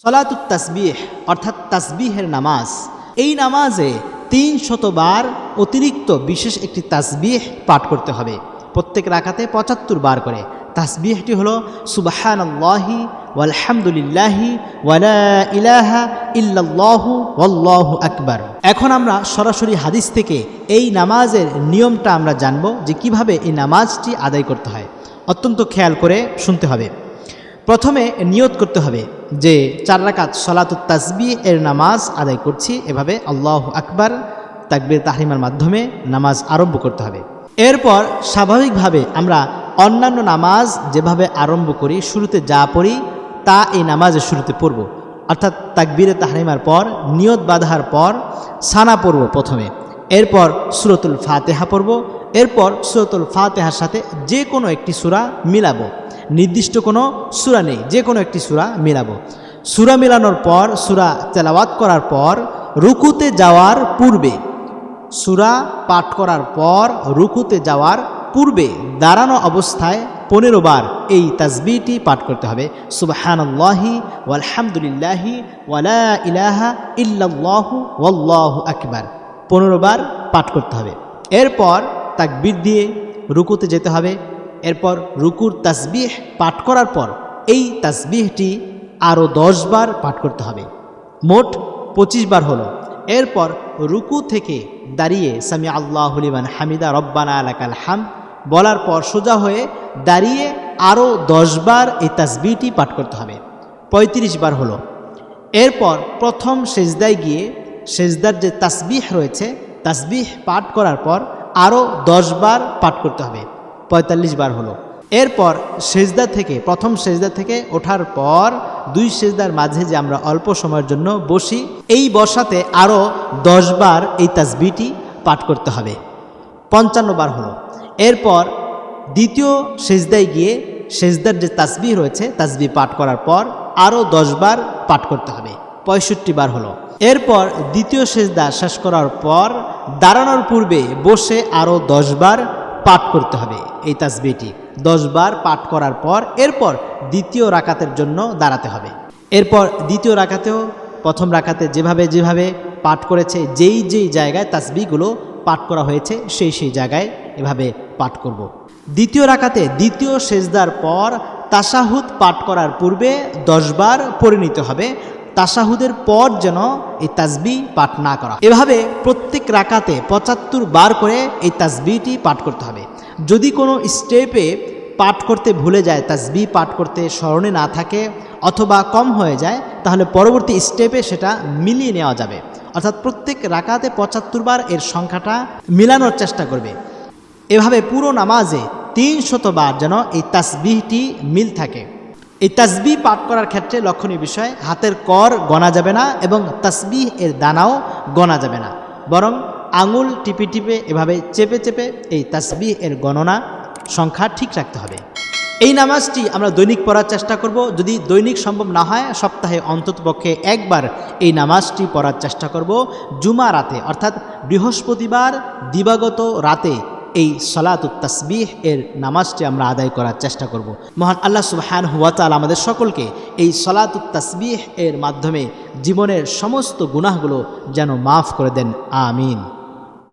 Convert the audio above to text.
সলাতুত তাসবিহ অর্থাৎ তাসবিহের নামাজ। এই নামাজে ৩০০ বার অতিরিক্ত বিশেষ একটি তাসবিহ পাঠ করতে হবে। প্রত্যেক রাকাতে ৭৫ বার করে। তাসবিহটি হলো সুবহানাল্লাহি ওয়ালহামদুলিল্লাহি ওয়ালা ইলাহা ইল্লাল্লাহু ওয়াল্লাহু আকবার। এখন আমরা সরাসরি হাদিস থেকে এই নামাজের নিয়মটা আমরা জানব যে কিভাবে এই নামাজটি আদায় করতে হয়। অত্যন্ত খেয়াল করে শুনতে হবে। প্রথমে নিয়ত করতে হবে যে ৪ রাকাত সলাতুত তাসবিহ এর নামাজ আদায় করছি, এভাবে আল্লাহু আকবার তাকবীর তাহরিমার মাধ্যমে নামাজ আরম্ভ করতে হবে। এরপর স্বাভাবিকভাবে আমরা অন্যান্য নামাজ যেভাবে আরম্ভ করি, শুরুতে যা পড়ি তা এই নামাজের শুরুতে পড়ব। অর্থাৎ তাকবীরে তাহরিমার পর নিয়ত বাঁধার পর সানা পড়ব প্রথমে, এরপর সূরাতুল ফাতিহা পড়ব, এরপর সূরাতুল ফাতিহার সাথে যে কোনো একটি সূরা মিলাবো। নির্দিষ্ট কোনো সূরা নেই, যে কোনো একটি সূরা মিলাবো। সূরা মিলানোর পর সূরা তেলাওয়াত করার পর রুকুতে যাওয়ার পূর্বে, সূরা পাঠ করার পর রুকুতে যাওয়ার পূর্বে দাঁড়ানো অবস্থায় ১৫ বার এই তাসবিহটি পাঠ করতে হবে। সুবহানাল্লাহি ওয়ালহামদুলিল্লাহি ওয়ালা ইলাহা ইল্লাল্লাহু ওয়াল্লাহু আকবার ১৫ বার পাঠ করতে হবে। এরপর তাকবীর দিয়ে রুকুতে যেতে হবে। এরপর রুকুর তাসবিহ পাঠ করার পর এই তাসবিহটি আরও ১০ বার পাঠ করতে হবে। মোট ২৫ বার হলো। এরপর রুকু থেকে দাঁড়িয়ে সামি আল্লাহু লিমান হামিদা রব্বানা লাকাল হামদ বলার পর সোজা হয়ে দাঁড়িয়ে আরও ১০ বার এই তাসবিহটি পাঠ করতে হবে। ৩৫ বার হলো। এরপর প্রথম সেজদায় গিয়ে সেজদার যে তাসবিহ রয়েছে, তাসবিহ পাঠ করার পর আরও ১০ বার পাঠ করতে হবে। ৪৫ বার হলো। এরপর সেজদা থেকে, প্রথম সেজদা থেকে ওঠার পর ২ সেজদার মাঝে যে আমরা অল্প সময়ের জন্য বসি, এই বসাতে আরও ১০ বার এই তাসবিহটি পাঠ করতে হবে। ৫৫ বার হলো। এরপর দ্বিতীয় সেজদায় গিয়ে সেজদার যে তাসবিহ রয়েছে, তাসবিহ পাঠ করার পর আরও ১০ বার পাঠ করতে হবে। ৬৫ বার হলো। এরপর দ্বিতীয় সেজদা শেষ করার পর দাঁড়ানোর পূর্বে বসে আরও ১০ বার পাঠ করতে হবে এই তাসবিহটি। ১০ বার পাঠ করার পর এরপর দ্বিতীয় রাকাতের জন্য দাঁড়াতে হবে। এরপর দ্বিতীয় রাকাতেও প্রথম রাকাতে যেভাবে পাঠ করেছে, যেই জায়গায় তাসবিহগুলো পাঠ করা হয়েছে সেই জায়গায় এভাবে পাঠ করব। দ্বিতীয় রাকাতে দ্বিতীয় সেজদার পর তাশাহুদ পাঠ করার পূর্বে ১০ বার পড়ে নিতে হবে। তাশাহুদের পর যেন এই তাসবিহ পাঠ না করা। এভাবে প্রত্যেক রাকাতে ৭৫ বার করে এই তাসবিহটি পাঠ করতে হবে। যদি কোনো স্টেপে পাঠ করতে ভুলে যায়, তাসবিহ পাঠ করতে স্মরণে না থাকে অথবা কম হয়ে যায়, তাহলে পরবর্তী স্টেপে সেটা মিলিয়ে নেওয়া যাবে। অর্থাৎ প্রত্যেক রাকাতে ৭৫ বার এর সংখ্যাটা মিলানোর চেষ্টা করবে। এভাবে পুরো নামাজে ৩০০ বার যেন এই তাসবিহটি মিল থাকে। এই তাসবিহ পাঠ করার ক্ষেত্রে লক্ষণীয় বিষয়, হাতের কর গণা যাবে না এবং তাসবিহ এর দানাও গণা যাবে না, বরং আঙুল টিপে এভাবে চেপে এই তাসবিহ এর গণনা সংখ্যা ঠিক রাখতে হবে। এই নামাজটি আমরা দৈনিক পড়ার চেষ্টা করব। যদি দৈনিক সম্ভব না হয়, সপ্তাহে অন্ততপক্ষে একবার এই নামাজটি পড়ার চেষ্টা করব। জুমা রাতে অর্থাৎ বৃহস্পতিবার দিবাগত রাতে এই সলাতুত তাসবিহ এর নামাজটি আমরা আদায় করার চেষ্টা করব। মহান আল্লাহ সুবহানাহু ওয়া তাআলা আমাদের সকলকে এই সলাতুত তাসবিহ এর মাধ্যমে জীবনের সমস্ত গুনাহগুলো যেন মাফ করে দেন। আমিন।